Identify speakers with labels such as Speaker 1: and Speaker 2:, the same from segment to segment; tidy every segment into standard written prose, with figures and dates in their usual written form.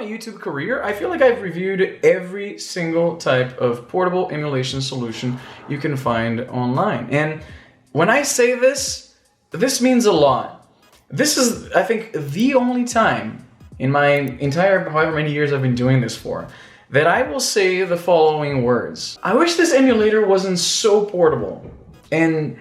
Speaker 1: my YouTube career, I feel like I've reviewed every single type of portable emulation solution you can find online. And when I say this, this means a lot. This is, I think, the only time in my entire however many years I've been doing this for, that I will say the following words. I wish this emulator wasn't so portable. And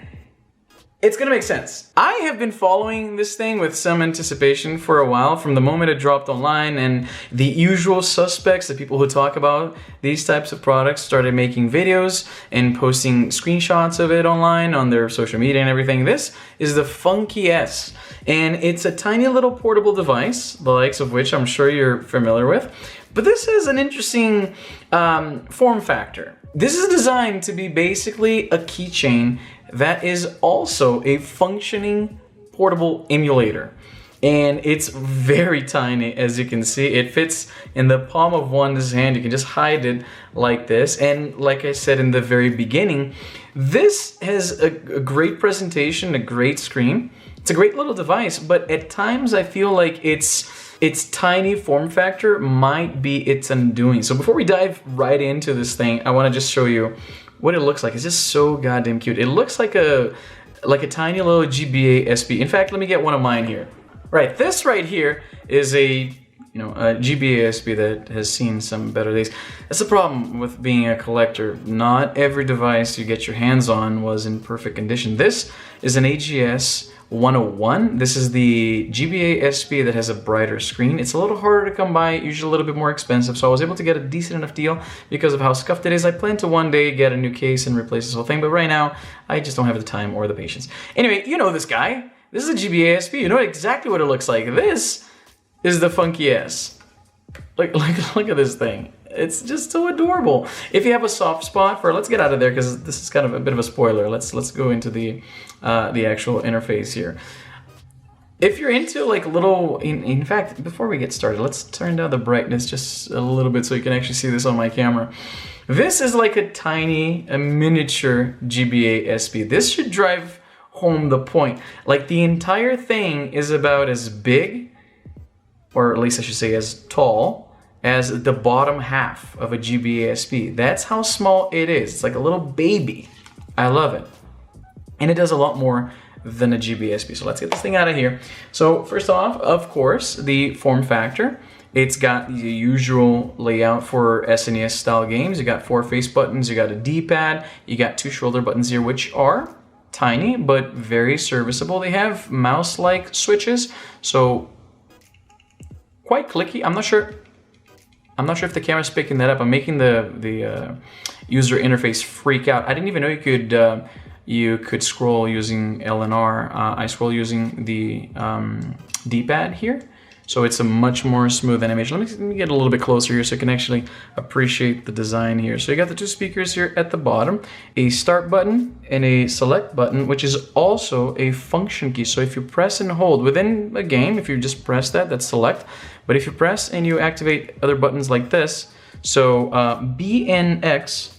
Speaker 1: it's gonna make sense. I have been following this thing with some anticipation for a while, from the moment it dropped online, and the usual suspects, the people who talk about these types of products, started making videos and posting screenshots of it online on their social media and everything. This is the Funkey S, and it's a tiny little portable device, the likes of which I'm sure you're familiar with. But this is an interesting form factor. This is designed to be basically a keychain that is also a functioning portable emulator. And it's very tiny, as you can see. It fits in the palm of one's hand. You can just hide it like this. And like I said in the very beginning, this has a great presentation, a great screen. It's a great little device, but at times I feel like its tiny form factor might be its undoing. So before we dive right into this thing, I want to just show you what it looks like. It's just so goddamn cute. It looks like a tiny little GBA SP. In fact, let me get one of mine here. Right, this right here is a GBA SP that has seen some better days. That's the problem with being a collector. Not every device you get your hands on was in perfect condition. This is an AGS 101. This is the GBA SP that has a brighter screen. It's a little harder to come by, usually a little bit more expensive, so I was able to get a decent enough deal because of how scuffed it is. I plan to one day get a new case and replace this whole thing, but right now, I just don't have the time or the patience. Anyway, you know this guy. This is a GBA SP. You know exactly what it looks like. This is the Funkey S. Look at this thing. It's just so adorable. If you have a soft spot for, let's get out of there because this is kind of a bit of a spoiler. Let's go into the actual interface here. If you're into like little, in fact, before we get started, let's turn down the brightness just a little bit so you can actually see this on my camera. This is like a miniature GBA SP. This should drive home the point. Like the entire thing is about as big, or at least I should say as tall, as the bottom half of a GBA SP. That's how small it is. It's like a little baby. I love it. And it does a lot more than a GBA SP. So let's get this thing out of here. So first off, of course, the form factor. It's got the usual layout for SNES style games. You got 4 face buttons, you got a D-pad, you got 2 shoulder buttons here, which are tiny, but very serviceable. They have mouse-like switches, so quite clicky. I'm not sure if the camera's picking that up. I'm making the user interface freak out. I didn't even know you could scroll using L and R. I scroll using the D-pad here, so it's a much more smooth animation. Let me get a little bit closer here so you can actually appreciate the design here. So you got the 2 speakers here at the bottom, a start button and a select button, which is also a function key. So if you press and hold within a game, if you just press that, that's select. But if you press and you activate other buttons like this, so B and X,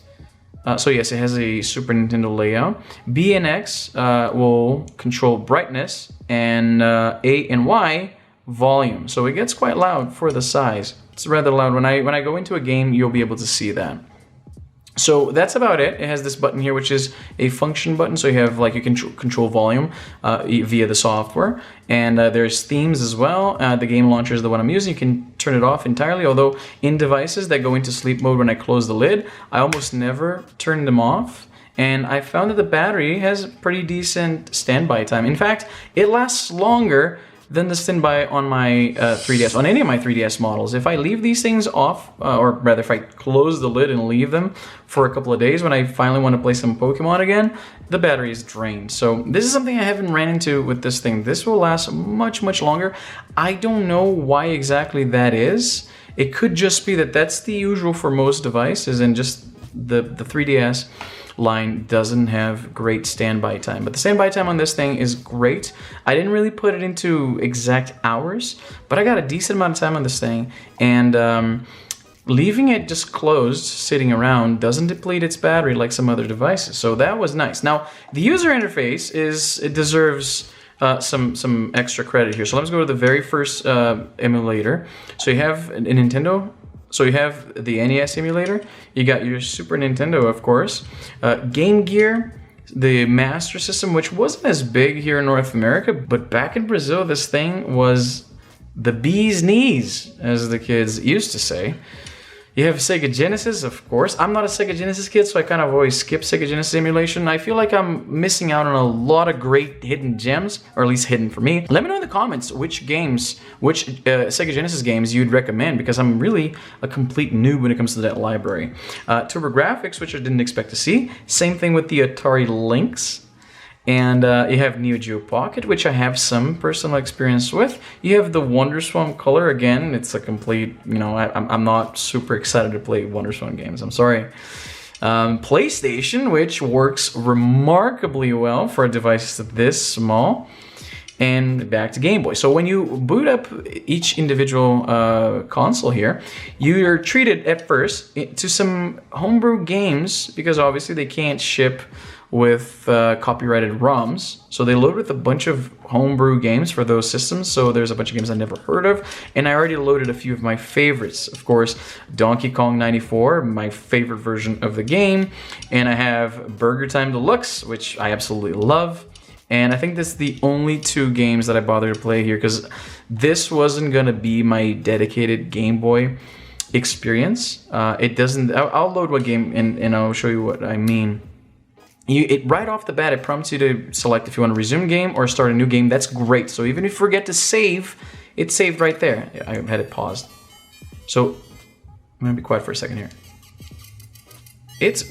Speaker 1: so yes, it has a Super Nintendo layout. B and X will control brightness, and A and Y volume. So it gets quite loud for the size. It's rather loud. When I go into a game, you'll be able to see that. So that's about it. It has this button here, which is a function button. So you have like you can control volume via the software, and there's themes as well. The game launcher is the one I'm using. You can turn it off entirely. Although in devices that go into sleep mode when I close the lid, I almost never turn them off. And I found that the battery has pretty decent standby time. In fact, it lasts longer than the standby on my 3DS, on any of my 3DS models. If I leave these things off, or rather if I close the lid and leave them for a couple of days, when I finally want to play some Pokemon again, the battery is drained. So this is something I haven't ran into with this thing. This will last much, much longer. I don't know why exactly that is. It could just be that that's the usual for most devices, and just the 3DS line doesn't have great standby time. But the standby time on this thing is great. I didn't really put it into exact hours, but I got a decent amount of time on this thing, and leaving it just closed, sitting around, doesn't deplete its battery like some other devices. So that was nice. Now, the user interface it deserves some extra credit here. So let's go to the very first emulator. So you have a Nintendo. So you have the NES emulator. You got your Super Nintendo, of course. Game Gear, the Master System, which wasn't as big here in North America, but back in Brazil, this thing was the bee's knees, as the kids used to say. You have Sega Genesis, of course. I'm not a Sega Genesis kid, so I kind of always skip Sega Genesis emulation. I feel like I'm missing out on a lot of great hidden gems, or at least hidden for me. Let me know in the comments which games, which Sega Genesis games you'd recommend, because I'm really a complete noob when it comes to that library. TurboGrafx, which I didn't expect to see. Same thing with the Atari Lynx. And you have Neo Geo Pocket, which I have some personal experience with. You have the WonderSwan Color. Again, it's a complete, you know, I'm not super excited to play WonderSwan games. I'm sorry. PlayStation, which works remarkably well for a device this small. And back to Game Boy. So when you boot up each individual console here, you're treated at first to some homebrew games, because obviously they can't ship with copyrighted ROMs. So they load with a bunch of homebrew games for those systems. So there's a bunch of games I never heard of. And I already loaded a few of my favorites. Of course, Donkey Kong 94, my favorite version of the game. And I have Burger Time Deluxe, which I absolutely love. And I think that's the only two games that I bothered to play here, because this wasn't gonna be my dedicated Game Boy experience. It doesn't, I'll load one game and I'll show you what I mean. Right off the bat, it prompts you to select if you want to resume game or start a new game. That's great. So even if you forget to save, it's saved right there. I had it paused. So I'm gonna be quiet for a second here. It's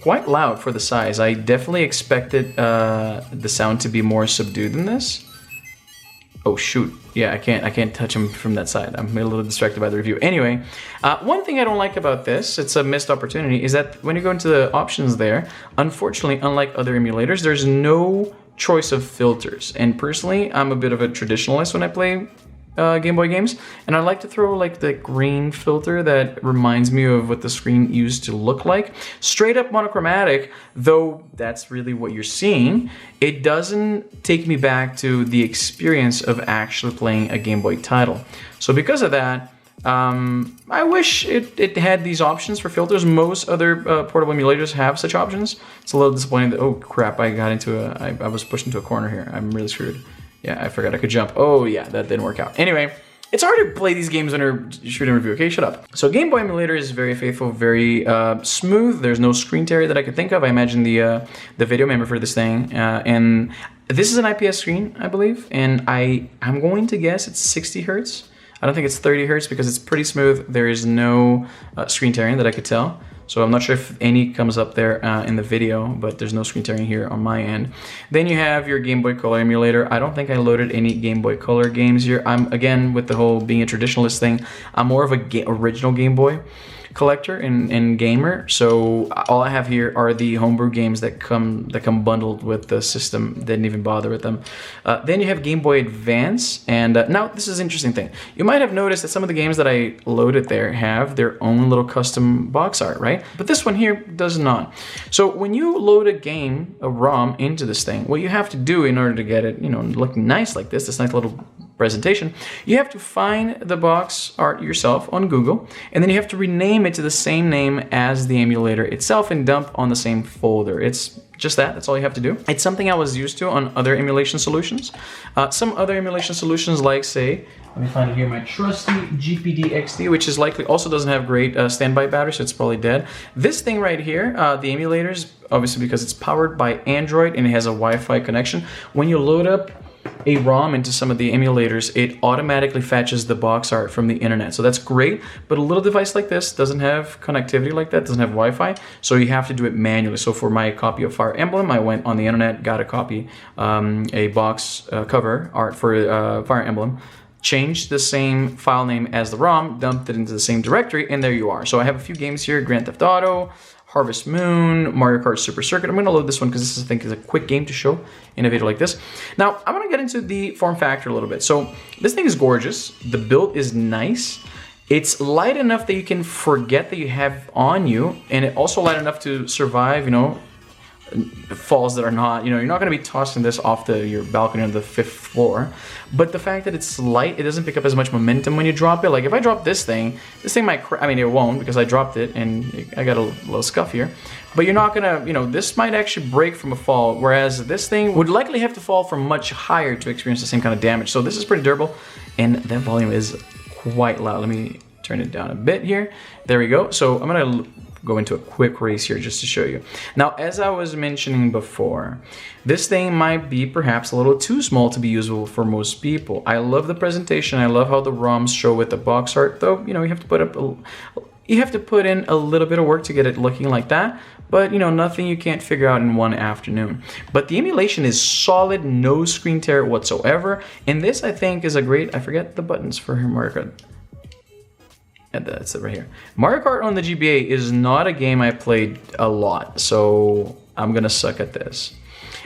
Speaker 1: quite loud for the size. I definitely expected the sound to be more subdued than this. Oh shoot, yeah, I can't touch him from that side. I'm a little distracted by the review. Anyway, one thing I don't like about this, it's a missed opportunity, is that when you go into the options there, unfortunately, unlike other emulators, there's no choice of filters. And personally, I'm a bit of a traditionalist when I play Game Boy games, and I like to throw like the green filter that reminds me of what the screen used to look like. Straight up monochromatic, though that's really what you're seeing, it doesn't take me back to the experience of actually playing a Game Boy title. So because of that, I wish it had these options for filters. Most other portable emulators have such options. It's a little disappointing that, oh crap, I was pushed into a corner here. I'm really screwed. Yeah, I forgot I could jump. Oh yeah, that didn't work out. Anyway, it's hard to play these games when you're shooting a review. Okay, shut up. So Game Boy emulator is very faithful, very smooth. There's no screen tear that I could think of. I imagine the video memory for this thing. And this is an IPS screen, I believe. And I'm going to guess it's 60 hertz. I don't think it's 30 hertz because it's pretty smooth. There is no screen tearing that I could tell. So I'm not sure if any comes up there in the video, but there's no screen tearing here on my end. Then you have your Game Boy Color emulator. I don't think I loaded any Game Boy Color games here. I'm, again, with the whole being a traditionalist thing, I'm more of a original Game Boy collector and gamer. So all I have here are the homebrew games that come bundled with the system. Didn't even bother with them. Then you have Game Boy Advance, and now this is an interesting thing. You might have noticed that some of the games that I loaded there have their own little custom box art, right? But this one here does not. So when you load a game, a ROM, into this thing, what you have to do in order to get it, you know, looking nice like this nice little presentation, you have to find the box art yourself on Google, and then you have to rename it to the same name as the emulator itself and dump on the same folder. It's just that's all you have to do. It's something I was used to on other emulation solutions. Some other emulation solutions, like, say, let me find it here, my trusty GPD XD, which is likely also doesn't have great standby battery, so it's probably dead. This thing right here, the emulators, obviously because it's powered by Android and it has a Wi-Fi connection, when you load up a ROM into some of the emulators, it automatically fetches the box art from the internet. So that's great, but a little device like this doesn't have connectivity like that, doesn't have Wi-Fi, so you have to do it manually. So for my copy of Fire Emblem, I went on the internet, got a copy, a box cover art for Fire Emblem, changed the same file name as the ROM, dumped it into the same directory, and there you are. So I have a few games here, Grand Theft Auto, Harvest Moon, Mario Kart Super Circuit. I'm going to load this one because this, I think, is a quick game to show in a video like this. Now, I'm going to get into the form factor a little bit. So this thing is gorgeous. The build is nice. It's light enough that you can forget that you have on you, and it also light enough to survive, you know, falls that are not, you're not going to be tossing this off your balcony on the 5th floor. But the fact that it's light, it doesn't pick up as much momentum when you drop it. Like if I drop this thing might, I mean, it won't because I dropped it and I got a little scuff here. But you're not going to, this might actually break from a fall, whereas this thing would likely have to fall from much higher to experience the same kind of damage. So this is pretty durable, and that volume is quite loud. Let me turn it down a bit here. There we go. So I'm going to go into a quick race here just to show you. Now, as I was mentioning before, this thing might be perhaps a little too small to be usable for most people. I love the presentation. I love how the ROMs show with the box art, though, you have to put in a little bit of work to get it looking like that, but nothing you can't figure out in one afternoon. But the emulation is solid, no screen tear whatsoever, and this I think is a great, I forget the buttons for Mario Kart. And that's it right here. Mario Kart on the GBA is not a game I played a lot, so I'm gonna suck at this.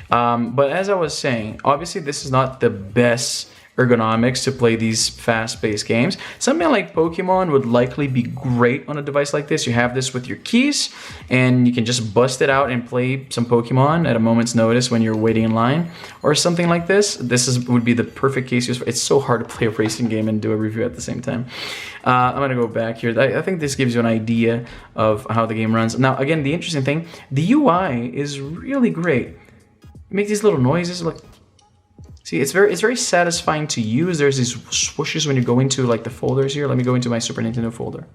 Speaker 1: But as I was saying, obviously this is not the best ergonomics to play these fast-paced games. Something like Pokemon would likely be great on a device like this. You have this with your keys, and you can just bust it out and play some Pokemon at a moment's notice when you're waiting in line, or something like this. Would be the perfect case use. It's so hard to play a racing game and do a review at the same time. I'm gonna go back here. I think this gives you an idea of how the game runs. Now, again, the interesting thing, the UI is really great. You make these little noises, like, see, it's very satisfying to use. There's these swooshes when you go into like the folders here. Let me go into my Super Nintendo folder.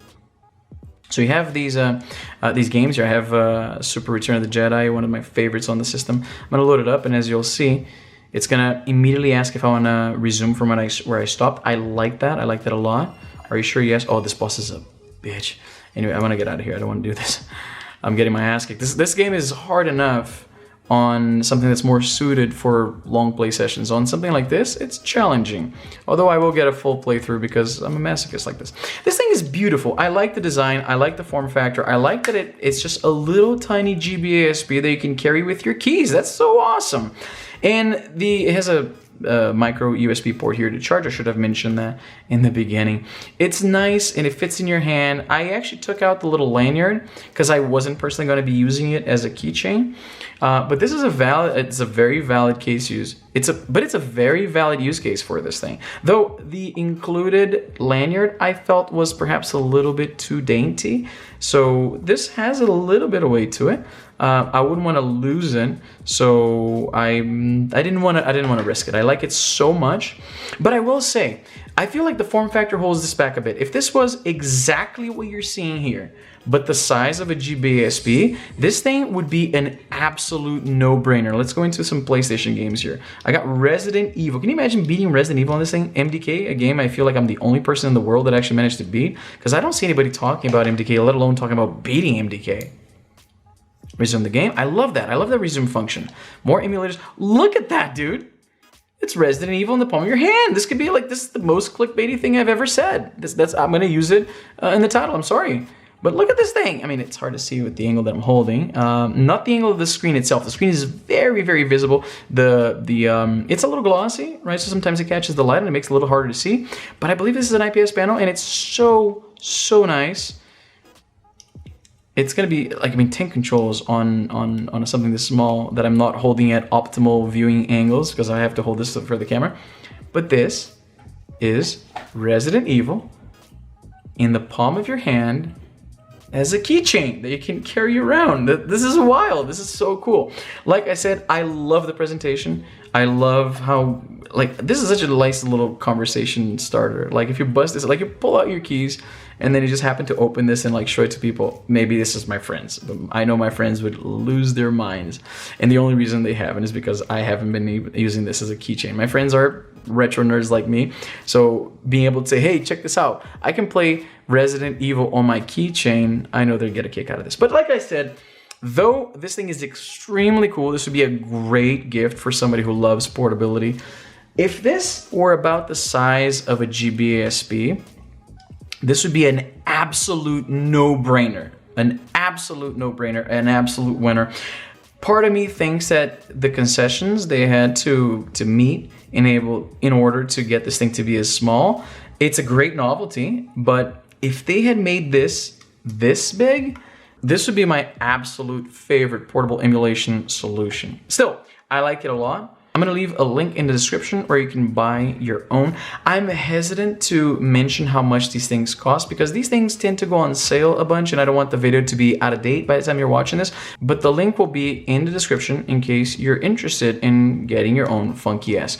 Speaker 1: So you have these games here. I have Super Return of the Jedi, one of my favorites on the system. I'm gonna load it up, and as you'll see, it's gonna immediately ask if I wanna resume from where I stopped. I like that. I like that a lot. Are you sure? Yes. Oh, this boss is a bitch. Anyway, I want to get out of here. I don't want to do this. I'm getting my ass kicked. This game is hard enough on something that's more suited for long play sessions. On something like this, it's challenging. Although I will get a full playthrough because I'm a masochist like this. This thing is beautiful. I like the design. I like the form factor. I like that it's just a little tiny GBA SP that you can carry with your keys. That's so awesome. And it has a micro USB port here to charge. I should have mentioned that in the beginning. It's nice and it fits in your hand. I actually took out the little lanyard because I wasn't personally going to be using it as a keychain. But this is it's a very valid case use. It's a very valid use case for this thing. Though the included lanyard I felt was perhaps a little bit too dainty. So this has a little bit of weight to it. I wouldn't want to lose it, so I didn't want to risk it. I like it so much, but I will say, I feel like the form factor holds this back a bit. If this was exactly what you're seeing here, but the size of a GBA SP, this thing would be an absolute no-brainer. Let's go into some PlayStation games here. I got Resident Evil. Can you imagine beating Resident Evil on this thing? MDK, a game I feel like I'm the only person in the world that actually managed to beat, because I don't see anybody talking about MDK, let alone talking about beating MDK. Resume the game. I love that. I love that resume function. More emulators. Look at that, dude. It's Resident Evil in the palm of your hand. This could be like, this is the most clickbaity thing I've ever said. I'm going to use it in the title. I'm sorry. But look at this thing. I mean, it's hard to see with the angle that I'm holding. Not the angle of the screen itself. The screen is very, very visible. It's a little glossy, right? So sometimes it catches the light and it makes it a little harder to see. But I believe this is an IPS panel and it's so, so nice. It's gonna be like, I mean, 10 controls on something this small that I'm not holding at optimal viewing angles because I have to hold this for the camera. But this is Resident Evil in the palm of your hand as a keychain that you can carry around. This is wild. This is so cool. Like I said, I love the presentation. I love how, like, this is such a nice little conversation starter. Like, if you bust this, like, you pull out your keys and then you just happen to open this and like show it to people. Maybe this is my friends. I know my friends would lose their minds. And the only reason they haven't is because I haven't been using this as a keychain. My friends are retro nerds like me. So being able to say, hey, check this out. I can play Resident Evil on my keychain. I know they'll get a kick out of this. But like I said, though this thing is extremely cool, this would be a great gift for somebody who loves portability. If this were about the size of a GBA SP, this would be an absolute no-brainer. An absolute no-brainer, an absolute winner. Part of me thinks that the concessions they had to meet in order to get this thing to be as small, it's a great novelty, but if they had made this big, this would be my absolute favorite portable emulation solution. Still, I like it a lot. I'm gonna leave a link in the description where you can buy your own. I'm hesitant to mention how much these things cost because these things tend to go on sale a bunch and I don't want the video to be out of date by the time you're watching this, but the link will be in the description in case you're interested in getting your own Funkey S.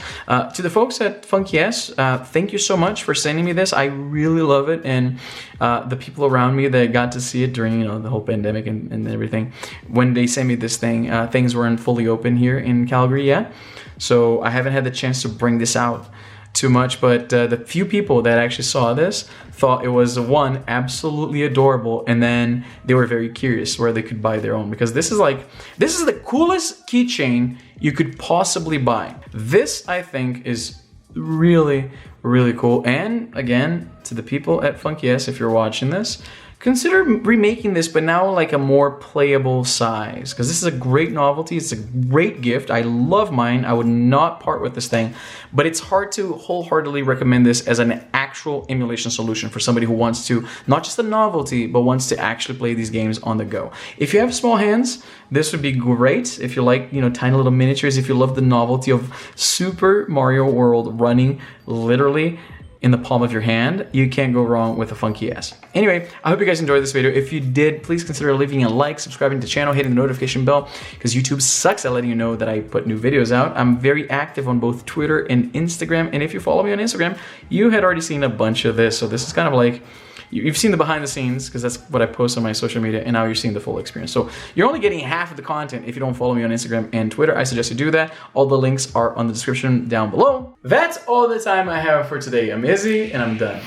Speaker 1: To the folks at Funkey S, thank you so much for sending me this. I really love it, and the people around me that got to see it during the whole pandemic and everything, when they sent me this thing, things weren't fully open here in Calgary yet. So I haven't had the chance to bring this out too much, but the few people that actually saw this thought it was, one, absolutely adorable, and then they were very curious where they could buy their own, because this is the coolest keychain you could possibly buy. This, I think, is really, really cool. And again, to the people at Funkey S, if you're watching this, consider remaking this, but now like a more playable size, because this is a great novelty. It's a great gift. I love mine. I would not part with this thing, but it's hard to wholeheartedly recommend this as an actual emulation solution for somebody who wants to, not just a novelty, but wants to actually play these games on the go. If you have small hands, this would be great. If you like, tiny little miniatures, if you love the novelty of Super Mario World running literally in the palm of your hand, you can't go wrong with a Funkey S. Anyway, I hope you guys enjoyed this video. If you did, please consider leaving a like, subscribing to the channel, hitting the notification bell, because YouTube sucks at letting you know that I put new videos out. I'm very active on both Twitter and Instagram, and if you follow me on Instagram, you had already seen a bunch of this, so this is kind of like, you've seen the behind the scenes, because that's what I post on my social media, and now you're seeing the full experience. So you're only getting half of the content if you don't follow me on Instagram and Twitter. I suggest you do that. All the links are on the description down below. That's all the time I have for today. I'm Izzy, and I'm done.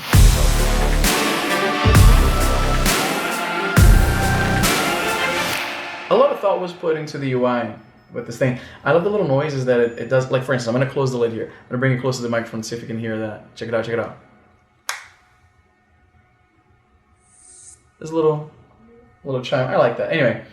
Speaker 1: A lot of thought was put into the UI with this thing. I love the little noises that it does. Like, for instance, I'm going to close the lid here. I'm going to bring it close to the microphone, see if you can hear that. Check it out, check it out. There's a little chime. I like that. Anyway,